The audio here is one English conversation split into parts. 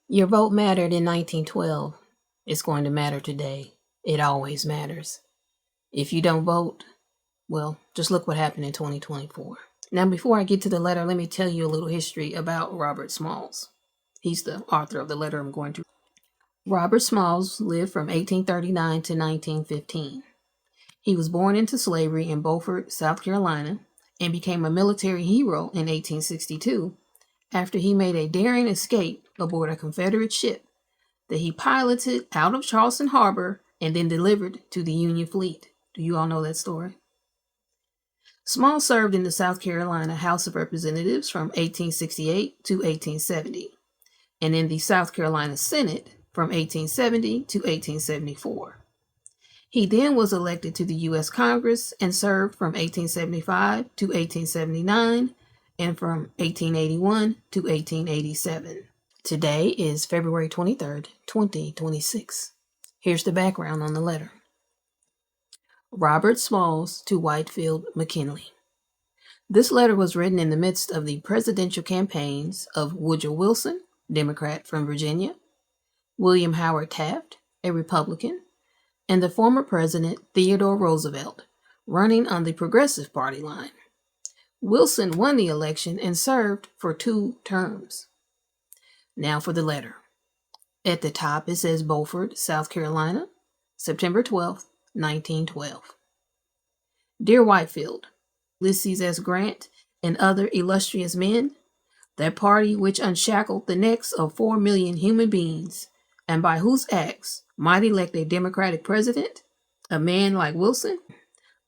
Your vote mattered in 1912. It's going to matter today. It always matters. If you don't vote, well, just look what happened in 2024. Now, before I get to the letter, let me tell you a little history about Robert Smalls. He's the author of the letter I'm going to. Robert Smalls lived from 1839 to 1915. He was born into slavery in Beaufort, South Carolina, and became a military hero in 1862 after he made a daring escape aboard a Confederate ship that he piloted out of Charleston Harbor and then delivered to the Union fleet. Do you all know that story? Small served in the South Carolina House of Representatives from 1868 to 1870, and in the South Carolina Senate from 1870 to 1874. He then was elected to the U.S. Congress and served from 1875 to 1879 and from 1881 to 1887. Today is February 23rd, 2026. Here's the background on the letter. Robert Smalls to Whitefield McKinley. This letter was written in the midst of the presidential campaigns of Woodrow Wilson, Democrat from Virginia, William Howard Taft, a Republican, and the former President Theodore Roosevelt, running on the Progressive Party line. Wilson won the election and served for 2 terms. Now for the letter. At the top it says Beaufort, South Carolina, September 12th, 1912. Dear Whitefield, Ulysses S. Grant, and other illustrious men, that party which unshackled the necks of 4 million human beings, and by whose acts might elect a Democratic president, a man like Wilson,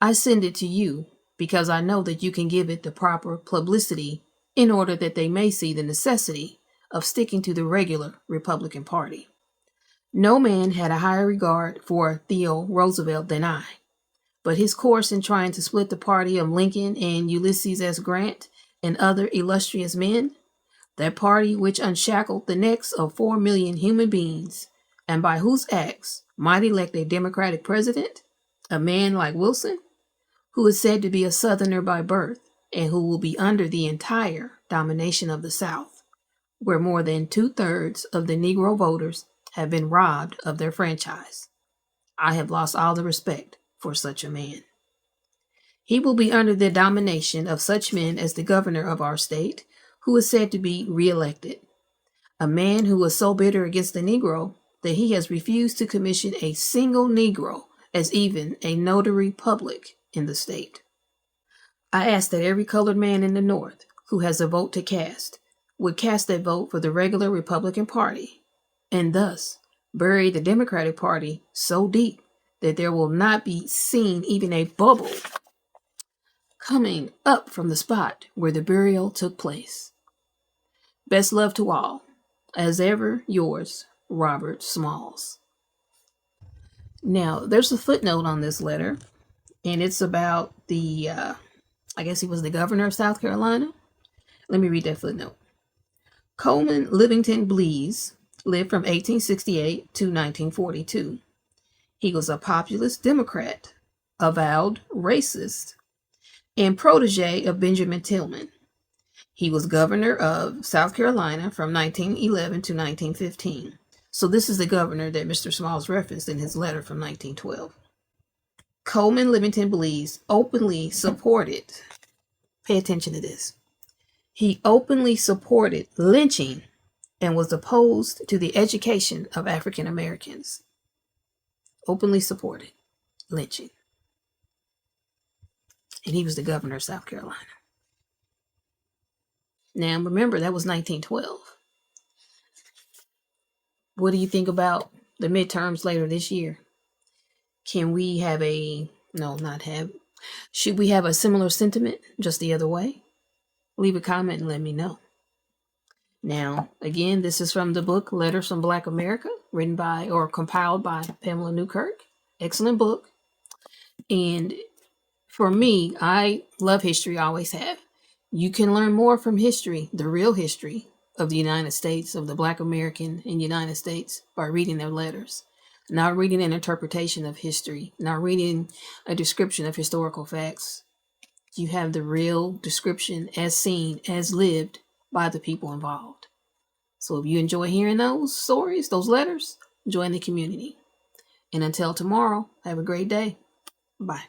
I send it to you because I know that you can give it the proper publicity in order that they may see the necessity of sticking to the regular Republican Party. No man had a higher regard for Theo Roosevelt than I, but his course in trying to split the party of Lincoln and Ulysses S. Grant and other illustrious men, that party which unshackled the necks of 4 million human beings, and by whose acts might elect a Democratic president, a man like Wilson, who is said to be a Southerner by birth and who will be under the entire domination of the South, where more than 2/3 of the Negro voters have been robbed of their franchise. I have lost all the respect for such a man. He will be under the domination of such men as the governor of our state, who is said to be reelected, a man who is so bitter against the Negro that he has refused to commission a single Negro as even a notary public in the state. I ask that every colored man in the North who has a vote to cast would cast that vote for the regular Republican Party, and thus bury the Democratic Party so deep that there will not be seen even a bubble coming up from the spot where the burial took place. Best love to all. As ever, yours, Robert Smalls. Now, there's a footnote on this letter, and it's about I guess he was the governor of South Carolina. Let me read that footnote. Coleman Livingston Blease lived from 1868 to 1942. He was a populist Democrat, avowed racist, and protege of Benjamin Tillman. He was governor of South Carolina from 1911 to 1915. So this is the governor that Mr. Smalls referenced in his letter from 1912. Coleman Livingston Blease openly supported, pay attention to this, he openly supported lynching and was opposed to the education of African Americans. Openly supported lynching. And he was the governor of South Carolina. Now, remember, that was 1912. What do you think about the midterms later this year? Can we have should we have a similar sentiment just the other way? Leave a comment and let me know. Now, again, this is from the book Letters from Black America, written by or compiled by Pamela Newkirk. Excellent book. And for me, I love history, always have. You can learn more from history, the real history of the United States, of the Black American in the United States, by reading their letters. Not reading an interpretation of history, not reading a description of historical facts. You have the real description as seen, as lived by the people involved. So if you enjoy hearing those stories, those letters, join the community. And until tomorrow, have a great day. Bye.